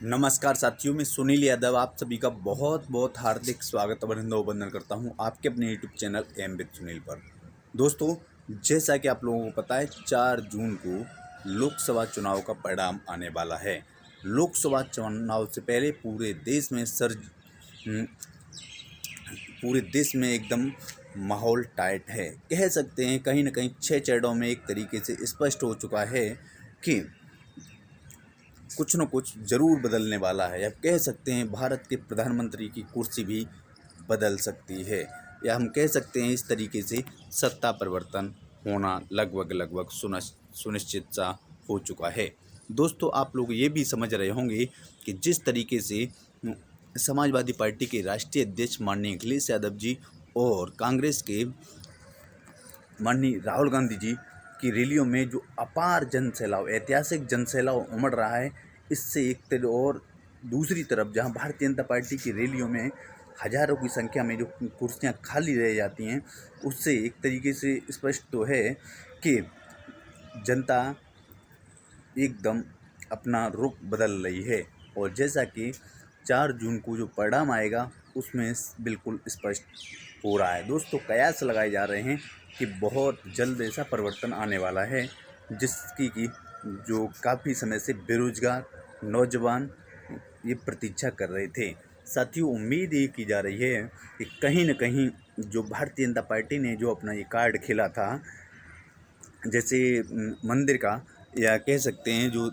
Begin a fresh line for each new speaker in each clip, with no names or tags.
नमस्कार साथियों, मैं सुनील यादव आप सभी का बहुत बहुत हार्दिक स्वागत और अभिनंदन करता हूं आपके अपने YouTube channel M with Sunil पर। दोस्तों, जैसा कि आप लोगों को पता है 4 जून को लोकसभा चुनाव का परिणाम आने वाला है। लोकसभा चुनाव से पहले पूरे देश में एकदम माहौल टाइट है। कह सकते हैं कहीं ना कहीं 6 चरणों में एक तरीके से स्पष्ट हो चुका है कि कुछ न कुछ ज़रूर बदलने वाला है। या कह सकते हैं भारत के प्रधानमंत्री की कुर्सी भी बदल सकती है, या हम कह सकते हैं इस तरीके से सत्ता परिवर्तन होना लगभग सुनिश्चित सा हो चुका है। दोस्तों, आप लोग ये भी समझ रहे होंगे कि जिस तरीके से समाजवादी पार्टी के राष्ट्रीय अध्यक्ष माननीय अखिलेश यादव जी और कांग्रेस के माननीय राहुल गांधी जी की रैलियों में जो अपार जनसैलाब, ऐतिहासिक जनसैलाब उमड़ रहा है, इससे एक तरफ और दूसरी तरफ जहां भारतीय जनता पार्टी की रैलियों में हजारों की संख्या में जो कुर्सियां खाली रह जाती हैं, उससे एक तरीके से स्पष्ट तो है कि जनता एकदम अपना रुख बदल रही है। और जैसा कि 4 जून को जो परिणाम आएगा उसमें बिल्कुल स्पष्ट हो रहा है। दोस्तों, कयास लगाए जा रहे हैं कि बहुत जल्द ऐसा परिवर्तन आने वाला है जिसकी कि जो काफ़ी समय से बेरोजगार नौजवान ये प्रतीक्षा कर रहे थे। साथियों, उम्मीद ये की जा रही है कि कहीं न कहीं जो भारतीय जनता पार्टी ने जो अपना ये कार्ड खेला था, जैसे मंदिर का, या कह सकते हैं जो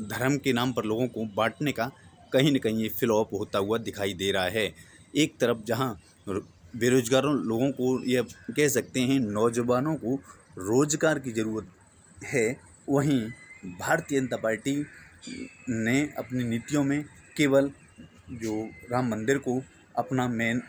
धर्म के नाम पर लोगों को बांटने का, कहीं न कहीं ये फ्लॉप होता हुआ दिखाई दे रहा है। एक तरफ जहां बेरोजगारों लोगों को, या कह सकते हैं नौजवानों को रोजगार की ज़रूरत है, वहीं भारतीय जनता पार्टी ने अपनी नीतियों में केवल जो राम मंदिर को अपना मेन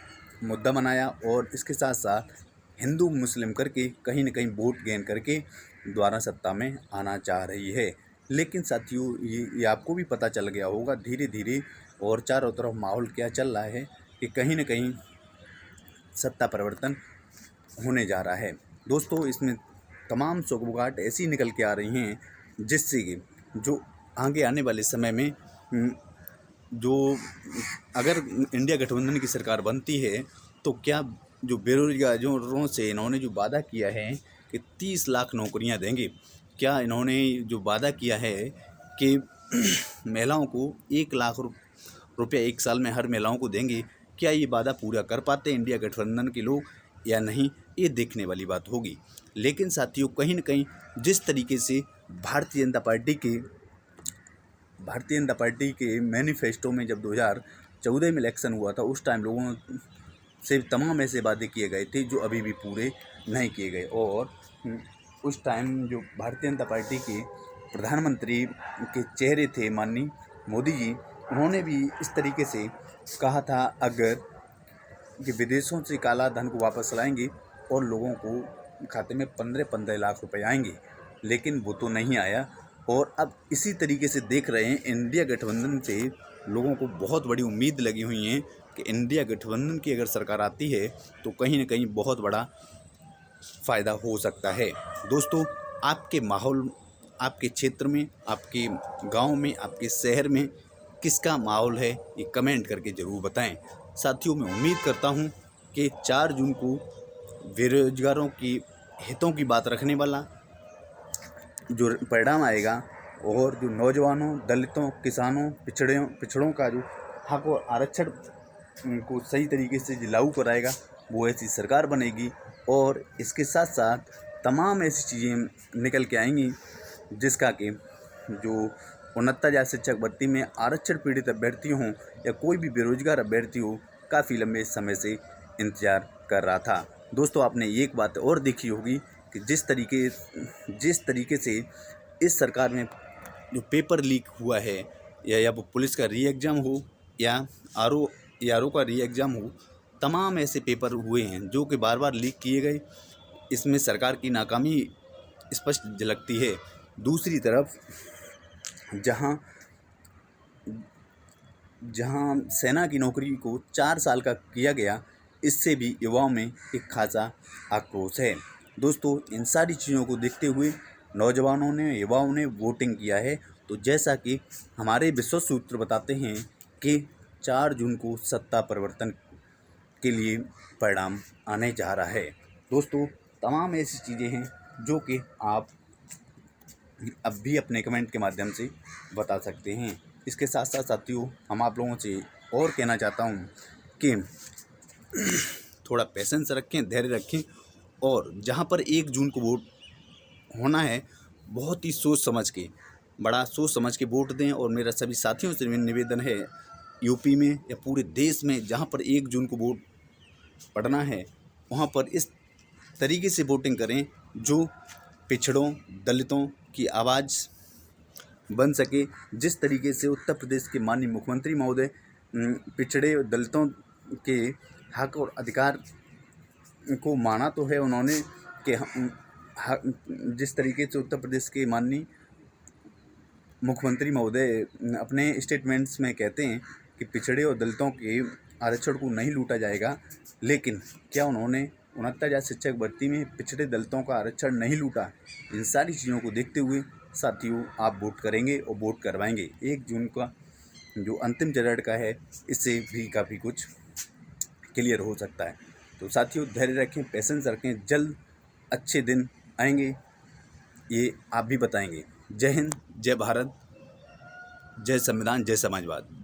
मुद्दा बनाया और इसके साथ साथ हिंदू मुस्लिम करके कहीं न कहीं वोट गेन करके दोबारा सत्ता में आना चाह रही है। लेकिन साथियों, ये आपको भी पता चल गया होगा धीरे धीरे, और चारों तरफ माहौल क्या चल रहा है कि कहीं न कहीं सत्ता परिवर्तन होने जा रहा है। दोस्तों, इसमें तमाम सौगात ऐसी निकल के आ रही हैं जिससे कि जो आगे आने वाले समय में जो अगर इंडिया गठबंधन की सरकार बनती है तो क्या जो बेरोजगारों से इन्होंने जो वादा किया है कि 30 लाख नौकरियां देंगे, क्या इन्होंने जो वादा किया है कि महिलाओं को 1 लाख रुपया एक साल में हर महिलाओं को देंगे, क्या ये वादा पूरा कर पाते हैं इंडिया गठबंधन के लोग या नहीं, ये देखने वाली बात होगी। लेकिन साथियों, कहीं न कहीं जिस तरीके से भारतीय जनता पार्टी के मैनिफेस्टो में जब 2014 में इलेक्शन हुआ था, उस टाइम लोगों से तमाम ऐसे वादे किए गए थे जो अभी भी पूरे नहीं किए गए। और उस टाइम जो भारतीय जनता पार्टी के प्रधानमंत्री के चेहरे थे माननीय मोदी जी, उन्होंने भी इस तरीके से कहा था अगर कि विदेशों से काला धन को वापस लाएंगे और लोगों को खाते में 15-15 लाख रुपए आएंगे, लेकिन वो तो नहीं आया। और अब इसी तरीके से देख रहे हैं इंडिया गठबंधन से लोगों को बहुत बड़ी उम्मीद लगी हुई है कि इंडिया गठबंधन की अगर सरकार आती है तो कहीं न कहीं बहुत बड़ा फ़ायदा हो सकता है। दोस्तों, आपके माहौल, आपके क्षेत्र में, आपके गांव में, आपके शहर में किसका माहौल है, ये कमेंट करके ज़रूर बताएं। साथियों, मैं उम्मीद करता हूं कि 4 जून को बेरोजगारों की हितों की बात रखने वाला जो परिणाम आएगा, और जो नौजवानों, दलितों, किसानों, पिछड़ों का जो हक और आरक्षण को सही तरीके से जो लागू कराएगा, वो ऐसी सरकार बनेगी। और इसके साथ साथ तमाम ऐसी चीज़ें निकल के आएंगी जिसका कि जो 69,000 शिक्षक भर्ती में आरक्षण पीड़ित अभ्यर्थी हों या कोई भी बेरोजगार अभ्यर्थी हो, काफ़ी लंबे समय से इंतज़ार कर रहा था। दोस्तों, आपने एक बात और देखी होगी कि जिस तरीके से इस सरकार में जो पेपर लीक हुआ है, या वो पुलिस का री एग्ज़ाम हो या आर ओ का री एग्ज़ाम हो, तमाम ऐसे पेपर हुए हैं जो कि बार बार लीक किए गए। इसमें सरकार की नाकामी स्पष्ट झलकती है। दूसरी तरफ जहां जहां सेना की नौकरी को 4 साल का किया गया, इससे भी युवाओं में एक खासा आक्रोश है। दोस्तों, इन सारी चीज़ों को देखते हुए नौजवानों ने, युवाओं ने वोटिंग किया है। तो जैसा कि हमारे विश्वस्त सूत्र बताते हैं कि 4 जून को सत्ता परिवर्तन के लिए परिणाम आने जा रहा है। दोस्तों, तमाम ऐसी चीज़ें हैं जो कि आप अब भी अपने कमेंट के माध्यम से बता सकते हैं। इसके साथ साथ साथियों, हम आप लोगों से और कहना चाहता हूँ कि थोड़ा पेशेंस रखें, धैर्य रखें, और जहाँ पर 1 जून को वोट होना है, बहुत ही सोच समझ के, बड़ा सोच समझ के वोट दें। और मेरा सभी साथियों से निवेदन है, यूपी में या पूरे देश में जहाँ पर 1 जून को वोट पड़ना है, वहाँ पर इस तरीके से वोटिंग करें जो पिछड़ों, दलितों की आवाज़ बन सके। जिस तरीके से उत्तर प्रदेश के माननीय मुख्यमंत्री महोदय पिछड़े और दलितों के हक और अधिकार को माना तो है उन्होंने कि जिस तरीके से उत्तर प्रदेश के माननीय मुख्यमंत्री महोदय अपने स्टेटमेंट्स में कहते हैं कि पिछड़े और दलितों के आरक्षण को नहीं लूटा जाएगा, लेकिन क्या उन्होंने 69,000 शिक्षक भर्ती में पिछड़े दलितों का आरक्षण नहीं लूटा? इन सारी चीज़ों को देखते हुए साथियों, आप वोट करेंगे और वोट करवाएंगे। 1 जून का जो अंतिम चरण का है, इससे भी काफ़ी कुछ क्लियर हो सकता है। तो साथियों, धैर्य रखें, पेशेंस रखें, जल्द अच्छे दिन आएंगे, ये आप भी बताएंगे। जय हिंद, जय भारत, जय संविधान, जय समाजवाद।